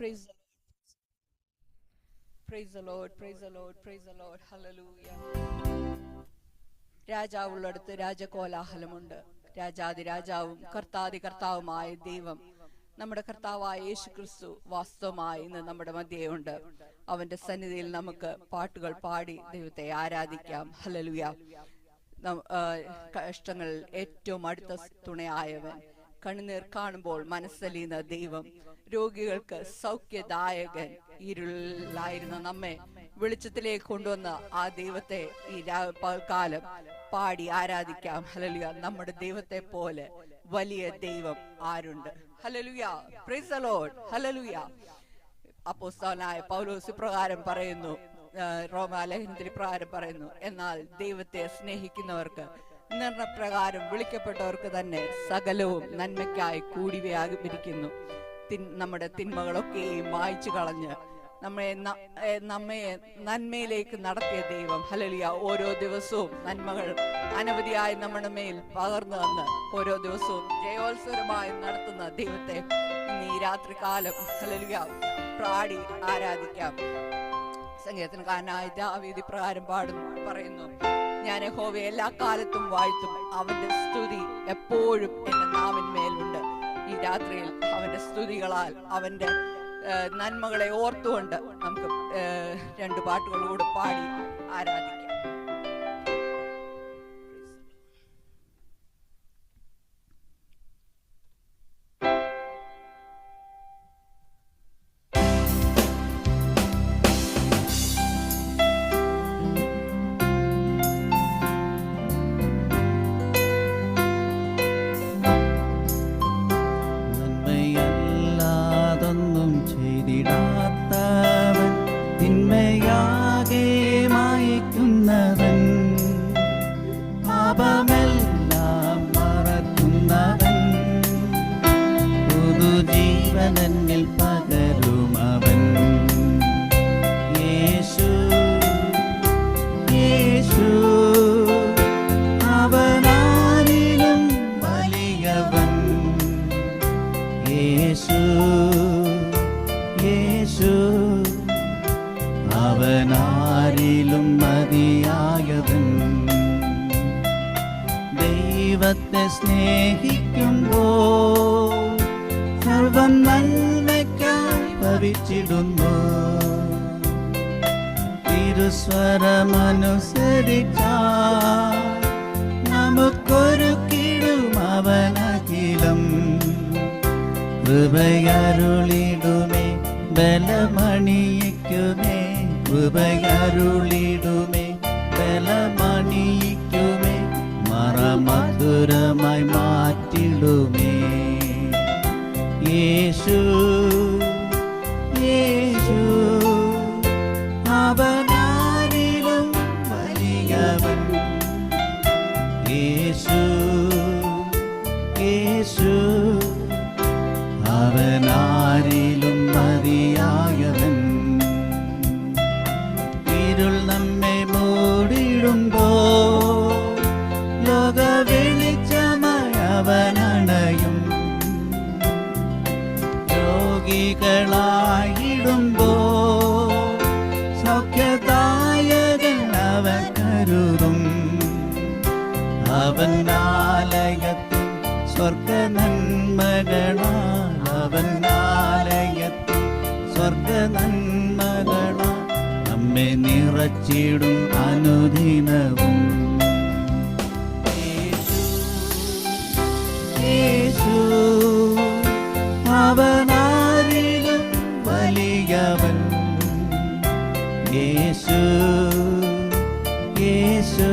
Praise praise the Lord, praise the Lord, praise the Lord. Hallelujah. രാജാവുള്ളടുത്ത് രാജകോലാഹലമുണ്ട്. രാജാതിരാജാവും കർത്താവുമായ ദൈവം നമ്മുടെ കർത്താവായ യേശു ക്രിസ്തു വാസ്തവമായി ഇന്ന് നമ്മുടെ മധ്യയുണ്ട്. അവന്റെ സന്നിധിയിൽ നമുക്ക് പാട്ടുകൾ പാടി ദൈവത്തെ ആരാധിക്കാം. ഹല്ലേലൂയ. കഷ്ടങ്ങളിൽ ഏറ്റവും അടുത്ത തുണയായവൻ, കണ്ണുനീർ കാണുമ്പോൾ മനസ്സലിയുന്ന ദൈവം, രോഗികൾക്ക് സൗഖ്യദായകൻ, ഇരുളിലായിരുന്ന നമ്മെ വെളിച്ചത്തിലേക്ക് കൊണ്ടുവന്ന ആ ദൈവത്തെ ഈ പകൽക്കാലം പാടി ആരാധിക്കാം. ഹല്ലേലൂയ. നമ്മുടെ ദൈവത്തെ പോലെ വലിയ ദൈവം ആരുണ്ട്? Hallelujah. Praise the lord. Hallelujah. അപ്പോസ്തലനായ പൗലോസ് ഇപ്രകാരം പറയുന്നു, റോമാലേഖനത്തിൽ ഇപ്രകാരം പറയുന്നു, എന്നാൽ ദൈവത്തെ സ്നേഹിക്കുന്നവർക്ക് നിർണപ്രകാരം വിളിക്കപ്പെട്ടവർക്ക് തന്നെ സകലവും നന്മയ്ക്കായി കൂടി വ്യാപരിക്കുന്നു. നമ്മുടെ തിന്മകളൊക്കെയും മായ്ച്ചു കളഞ്ഞ് നമ്മെ നന്മയിലേക്ക് നടത്തിയ ദൈവം, ഹല്ലേലൂയ, ഓരോ ദിവസവും നന്മകൾ അനവധിയായി നമ്മുടെ മേൽ പകർന്നു വന്ന് ഓരോ ദിവസവും ജയോത്സവമായി നടത്തുന്ന ദൈവത്തെ ഇന്ന് ഈ രാത്രികാലം ഹല്ലേലൂയ പാടി ആരാധിക്കാം. സംഗീതക്കാരനായ ദാവീദ് പ്രകാരം പറയുന്നു, ഞാൻ യഹോവയെ എല്ലാ കാലത്തും വാഴ്ത്തും, അവന്റെ സ്തുതി എപ്പോഴും എന്റെ നാവിന്മേലുണ്ട്. ഈ രാത്രിയിൽ അവന്റെ സ്തുതികളാൽ അവന്റെ നന്മകളെ ഓർത്തുകൊണ്ട് നമുക്ക് രണ്ട് പാട്ടുകളോട് പാടി ആരാധിക്കാം. അവനാരിലും മതിയായവൻ. ദൈവത്തെ സ്നേഹിക്കുമ്പോൾ സർവം നന്മയ്ക്കായി ഭവിച്ചിടുന്നു. തിരുസ്വരമനുസരിച്ചാൽ നമുക്കൊരുക്കിടും അവനഖിലം. കൃപയരുളിടുമേ ബലമണിയിക്കുമേ, കൃപയരുളിടുമേ ബലമണിയിക്കുമേ, മറമധുരമായി മാറ്റിടുമേ. യേശു യേശു അവനാരിലും വലിയവൻ. യേശു യേശു അവനാരിലും മതിയായവൻ. ഇരുൾ നമ്മെ മൂടിടുമ്പോൾ ലോക വെളിച്ചമായി അവനണയും. രോഗികളായിടുമ്പോൾ സൗഖ്യദായകൻ അവൻ കരുതും. അവൻ ആലയത്തിൽ സ്വർഗ നന്മകളാൽ, അവൻ ആലയത്തിൽ സ്വർഗ നന്മകളാൽ നമ്മെ നിറച്ചിടും അനുദിനവും. യേശു അവനാരിലും വലിയവൻ. യേശു യേശു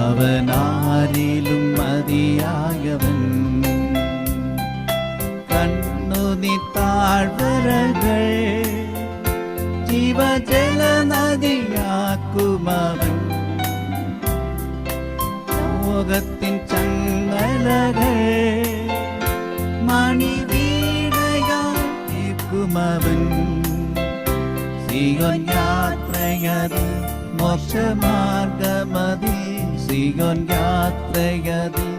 അവനാരിലും മതിയായവൻ. കണ്ണുനീർ താഴ്വരകൾ ജീവജല നദിയാക്കുമവൻ. ലോകത്തിൻ ചങ്ങലകൾ മണിവീണയാക്കുമവൻ. സിയോൻ യാത്രയതിൽ മോക്ഷമാർഗമതി, സിയോൻ യാത്രയതിൽ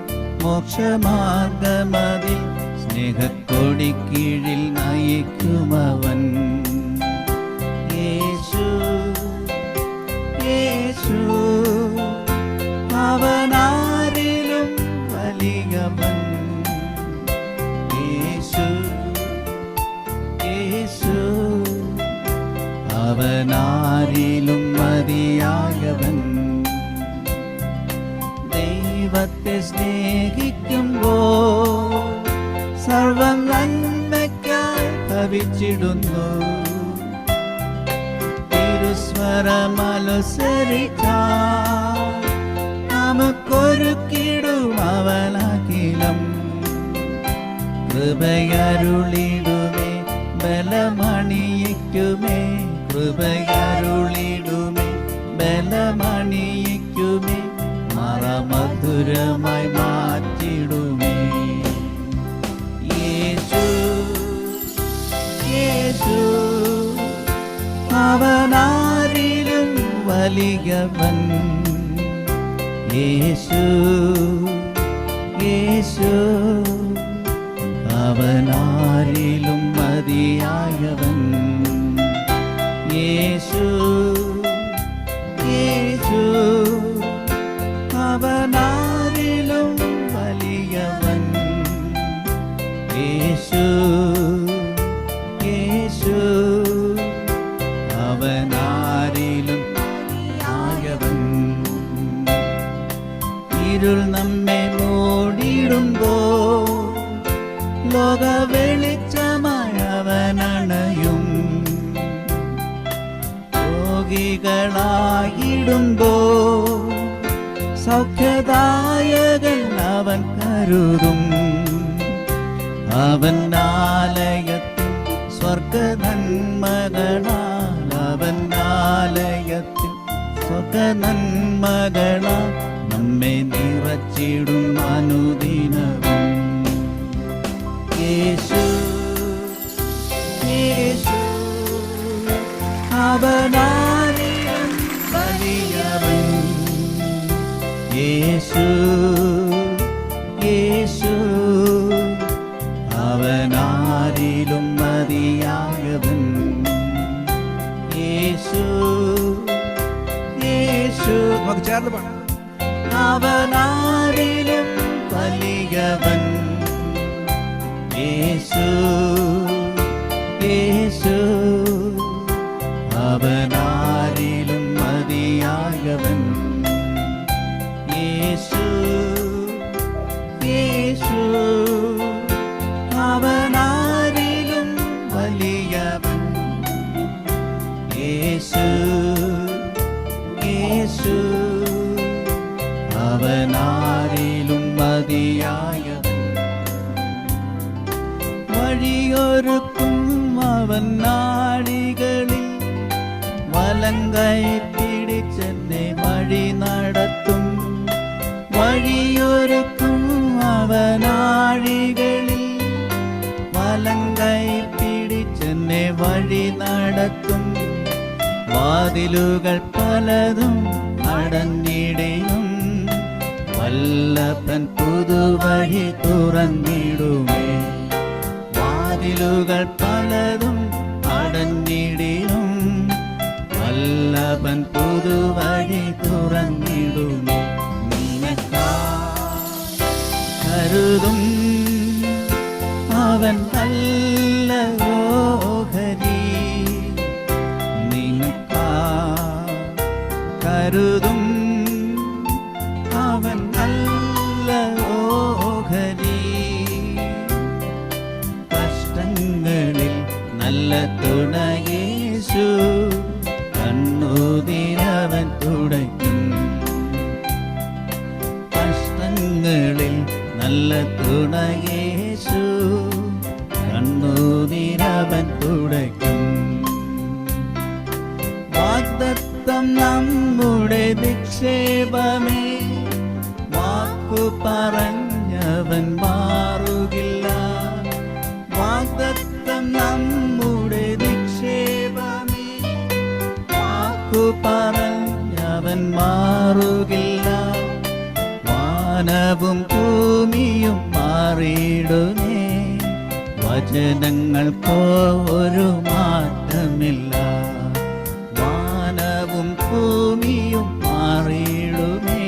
മോക്ഷമാർഗമതി. സ്നേഹക്കൊടി കീഴിൽ നയിക്കും അവനാരിലും മതിയായവൻ. ദൈവത്തെ സ്നേഹിക്കുമ്പോൾ സർവം നന്മയ്ക്കായി ഭവിച്ചിടുന്നു. തിരുസ്വരമനുസരിച്ചാൽ നമുക്കൊരുക്കിടും അവനഖിലം. കൃപയരുളിടുമേ ബലമണിയിക്കുമേ, കൃപയരുളിടുമേ ബലമണിയിക്കുമേ, മറമധുരമായി മാറ്റിടുമേ. യേശു യേശു അവനാരിലും വലിയവൻ. യേശു യേശു അവനാരിലും മതിയായവൻ. യേശു യേശു അവനാരിലും വലിയവൻ. യേശു യേശു അവനാരിലും മതിയായവൻ. ഇരുൾ നമ്മെ മൂടിടുമ്പോൾ ലോക വെളിച്ചമായവനണയും. രോഗികളായിടുമ്പോൾ സൗഖ്യദായകൻ അവൻ കരുതും. അവൻ ആലയത്തിൽ സ്വർഗനന്മകളാൽ, അവൻ ആലയത്തിൽ സ്വർഗനന്മകളാൽ നമ്മെ നിറച്ചിടും അനുദിനവും. യേശു യേശു അവനാരിലും വലിയവൻ. യേശു യേശു അവനാരിലും മതിയായവൻ. യേശു യേശു നമുക്ക് ചേർന്ന് പാടാം. അവനാരിലും വലിയവൻ. യേശു യേശു അവനാരിലും മതിയായവൻ. യേശു യേശു അവനാരിലും വലിയവൻ. യേശു യേശു അവനാരിലും മതിയായവൻ. വഴിയൊരുക്കും അവൻ നാടികളിൽ, വലങ്കൈ പിടിച്ചെന്നെ വഴി നടത്തും. വഴിയൊരുക്കും അവനാഴികളിൽ, വലങ്കൈ പിടിച്ചെന്നെ വഴി നടത്തും. വാതിലുകൾ പലതും അടഞ്ഞിടിയും, വല്ലഭൻ പുതുവഴി തുറന്നിടുമേ. വാതിലുകൾ പലതും അടഞ്ഞിടിയും, വല്ലഭൻ പുതുവഴി തുറന്നിടുമേ. കരുതും അവൻ നല്ല ഓഹരി, നിനക്കാ കരുതും അവൻ നല്ല ഓഹരി. കഷ്ടങ്ങളിൽ നല്ല തുണയേശു, കണ്ണുനീരവൻ തുടയ്ക്കും. കഷ്ടങ്ങളിൽ നല്ല തുണയേശു, കണ്ണുനീരവൻ തുടയ്ക്കും. വാഗ്ദത്തം നമ്മുടെ നിക്ഷേപമേ, വാക്കു പറഞ്ഞവൻ മാറുകില്ല. വാഗ്ദത്തം നമ്മുടെ നിക്ഷേപമേ, വാക്കു പറഞ്ഞവൻ മാറുകില്ല. വാനവും ഭൂമിയും മാറിയിടുന്നേ, വചനങ്ങൾക്കോ ഒരു മാറ്റമില്ല. വാനവും ഭൂമിയും മാറിയിടുന്നേ,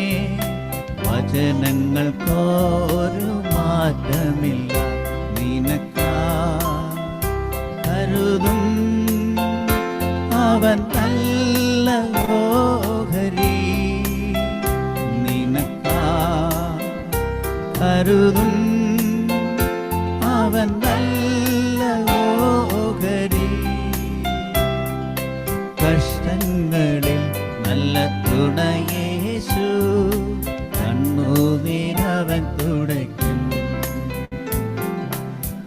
വചനങ്ങൾക്കോ ഒരു മാറ്റമില്ല. നിനക്കാ കരുതും അവൻ കരുതും അവൻ നല്ല ഓഹരി. കഷ്ടങ്ങളിൽ നല്ല തുണയേശു, കണ്ണുനീരവൻ തുടയ്ക്കും.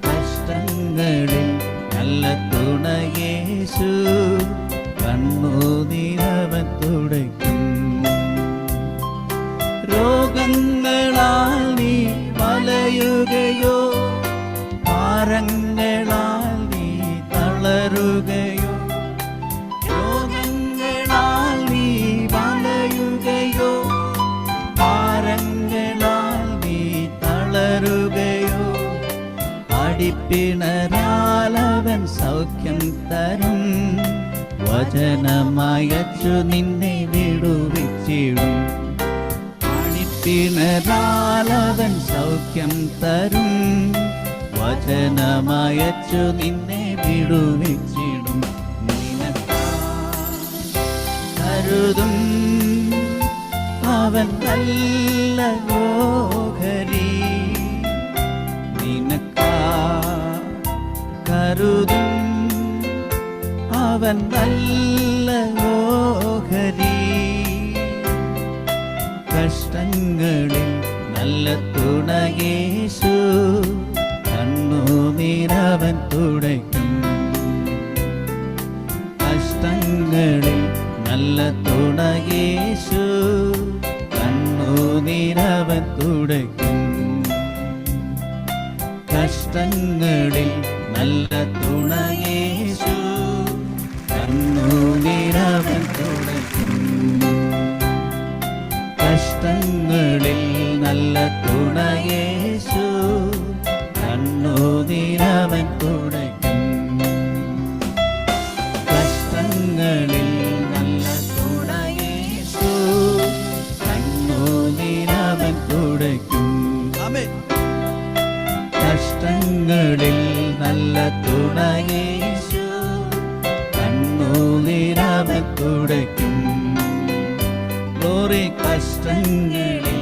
കഷ്ടങ്ങളിൽ നല്ല തുണയേശു, കണ്ണുനീരവൻ തുടയ്ക്കും. രോഗങ്ങളാൽ നീ വലയുകയോ, ഭാരങ്ങളാൽ നീ തളരുകയോ, രോഗങ്ങളാൽ നീ വലയുകയോ, ഭാരങ്ങളാൽ നീ തളരുകയോ, അടിപ്പിണരാലവൻ സൗഖ്യം തരും. വചനമയച്ചു നിന്നെ വിടുവിച്ചിടും. അടിപ്പിണരാലവൻ സൗഖ്യം തരും. വചനമയച്ചു നിന്നെ വിടുവിച്ചിടും. നിനക്കായി കരുതും അവൻ നല്ല ഓഹരി. നിനക്കായി കരുതും അവൻ നല്ല ഓഹരി. കഷ്ടങ്ങളിൽ നല്ല തുണയേശു, കണ്ണുനീരവൻ തുടയ്ക്കും. കഷ്ടങ്ങളിൽ നല്ല തുണയേശു, കണ്ണുനീരവൻ തുടയ്ക്കും. കഷ്ടങ്ങളിൽ നല്ല തുണയേശു, കണ്ണുനീരവൻ തുടയ്ക്കും. കഷ്ടങ്ങളിൽ നല്ല തുണയേശു, കണ്ണുനീരവൻ തുടയ്ക്കും. കഷ്ടങ്ങളിൽ നല്ല തുണയേശു, കണ്ണുനീരവൻ തുടയ്ക്കും. കഷ്ടങ്ങളിൽ നല്ല തുണയേശു, കണ്ണുനീരവൻ തുടയ്ക്കും. ഗ്ലോറി. കഷ്ടങ്ങളിൽ